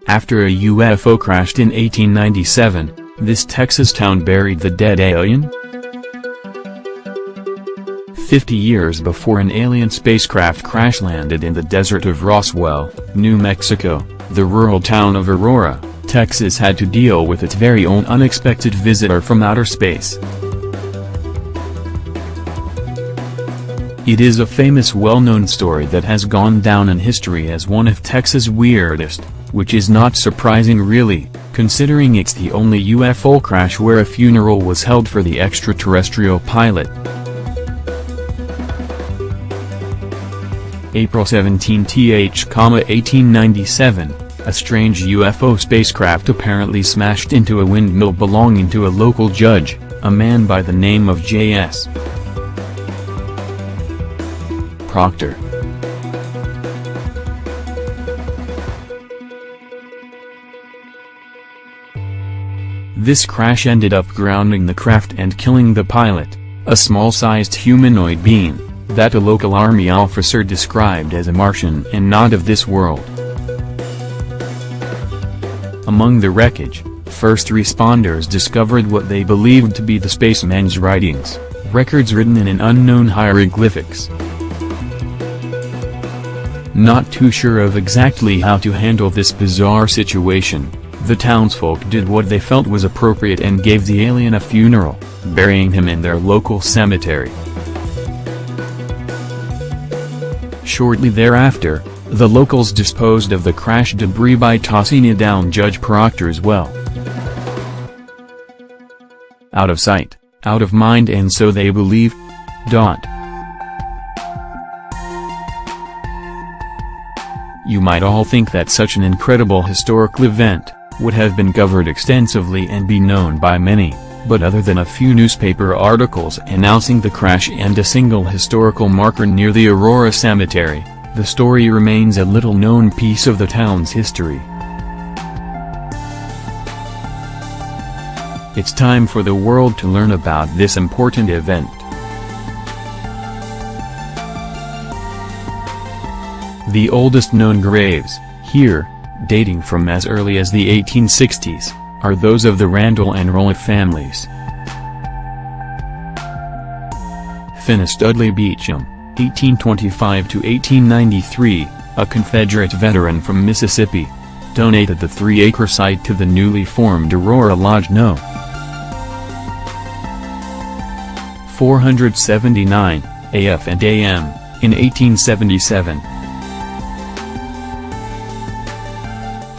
After a UFO crashed in 1897, this Texas town buried the dead alien? 50 years before an alien spacecraft crash-landed in the desert of Roswell, New Mexico, the rural town of Aurora, Texas had to deal with its very own unexpected visitor from outer space. It is a famous well-known story that has gone down in history as one of Texas' weirdest, which is not surprising really, considering it's the only UFO crash where a funeral was held for the extraterrestrial pilot. April 17, 1897, a strange UFO spacecraft apparently smashed into a windmill belonging to a local judge, a man by the name of J.S. Proctor. This crash ended up grounding the craft and killing the pilot, a small-sized humanoid being that a local army officer described as a Martian and not of this world. Among the wreckage, first responders discovered what they believed to be the spaceman's writings, records written in an unknown hieroglyphics. Not too sure of exactly how to handle this bizarre situation, the townsfolk did what they felt was appropriate and gave the alien a funeral, burying him in their local cemetery. Shortly thereafter, the locals disposed of the crash debris by tossing it down Judge Proctor's well. Out of sight, out of mind, and so they believe. You might all think that such an incredible historical event would have been covered extensively and be known by many, but other than a few newspaper articles announcing the crash and a single historical marker near the Aurora Cemetery, the story remains a little-known piece of the town's history. It's time for the world to learn about this important event. The oldest known graves, here, dating from as early as the 1860s, are those of the Randall and Rowlett families. Finis Dudley Beecham, 1825 to 1893, a Confederate veteran from Mississippi, donated the 3-acre site to the newly formed Aurora Lodge No. 479, AF and AM, in 1877.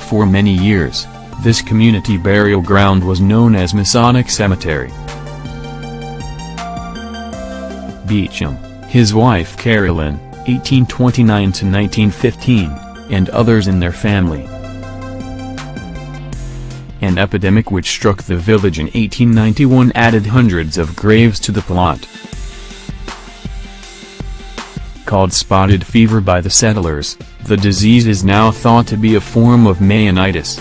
For many years, this community burial ground was known as Masonic Cemetery. Beecham, his wife Carolyn, 1829 to 1915, and others in their family. An epidemic which struck the village in 1891 added hundreds of graves to the plot. Called spotted fever by the settlers, the disease is now thought to be a form of Mayanitis.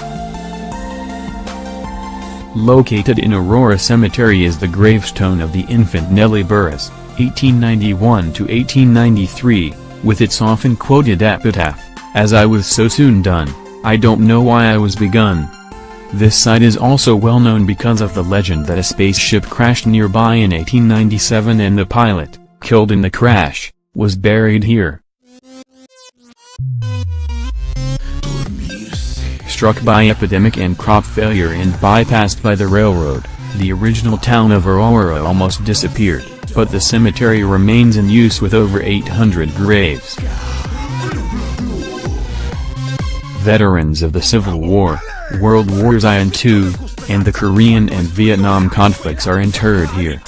Located in Aurora Cemetery is the gravestone of the infant Nellie Burris, 1891 to 1893, with its often quoted epitaph, "As I was so soon done, I don't know why I was begun." This site is also well known because of the legend that a spaceship crashed nearby in 1897 and the pilot, killed in the crash, was buried here. Struck by epidemic and crop failure and bypassed by the railroad, the original town of Aurora almost disappeared, but the cemetery remains in use with over 800 graves. Veterans of the Civil War, World Wars I and II, and the Korean and Vietnam conflicts are interred here.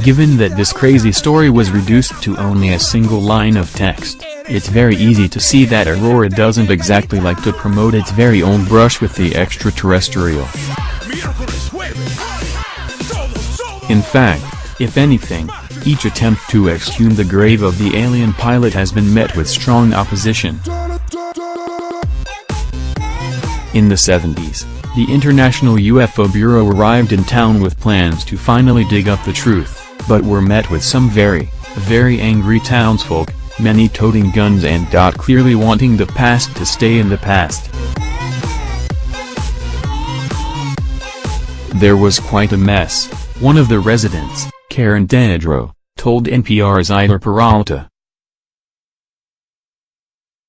Given that this crazy story was reduced to only a single line of text, it's very easy to see that Aurora doesn't exactly like to promote its very own brush with the extraterrestrial. In fact, if anything, each attempt to exhume the grave of the alien pilot has been met with strong opposition. In the 70s, the International UFO Bureau arrived in town with plans to finally dig up the truth, but were met with some very angry townsfolk, many toting guns and clearly wanting the past to stay in the past. There was quite a mess. One of the residents, Karen Dedro, told NPR's Ida Peralta.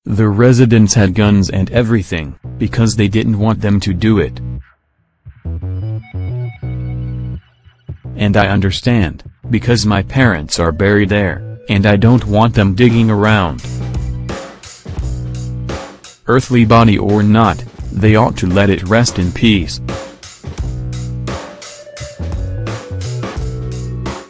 The residents had guns and everything, because they didn't want them to do it. And I understand, because my parents are buried there, and I don't want them digging around. Earthly body or not, they ought to let it rest in peace.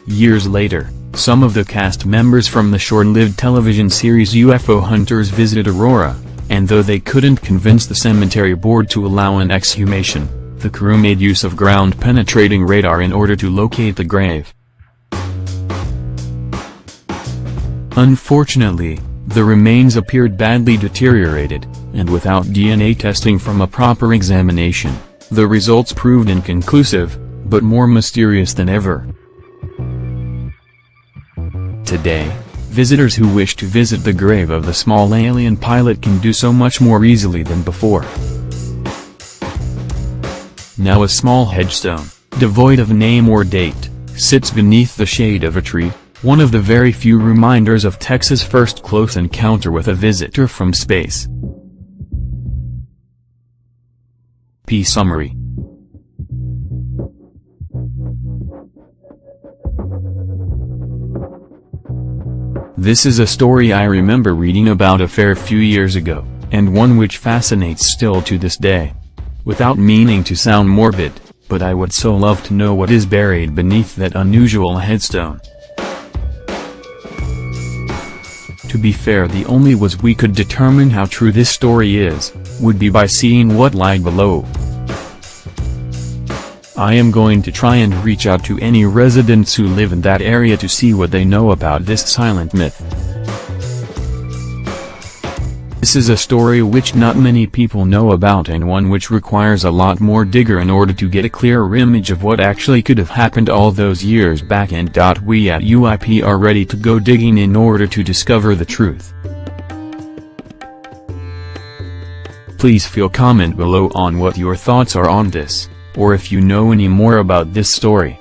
Years later, some of the cast members from the short-lived television series UFO Hunters visited Aurora, and though they couldn't convince the cemetery board to allow an exhumation, the crew made use of ground-penetrating radar in order to locate the grave. Unfortunately, the remains appeared badly deteriorated, and without DNA testing from a proper examination, the results proved inconclusive, but more mysterious than ever. Today, visitors who wish to visit the grave of the small alien pilot can do so much more easily than before. Now a small headstone, devoid of name or date, sits beneath the shade of a tree, one of the very few reminders of Texas' first close encounter with a visitor from space. P. Summary. This is a story I remember reading about a fair few years ago, and one which fascinates still to this day. Without meaning to sound morbid, but I would so love to know what is buried beneath that unusual headstone. To be fair, the only way we could determine how true this story is, would be by seeing what lied below. I am going to try and reach out to any residents who live in that area to see what they know about this silent myth. This is a story which not many people know about, and one which requires a lot more digger in order to get a clearer image of what actually could have happened all those years back, and we at UIP are ready to go digging in order to discover the truth. Please feel comment below on what your thoughts are on this, or if you know any more about this story.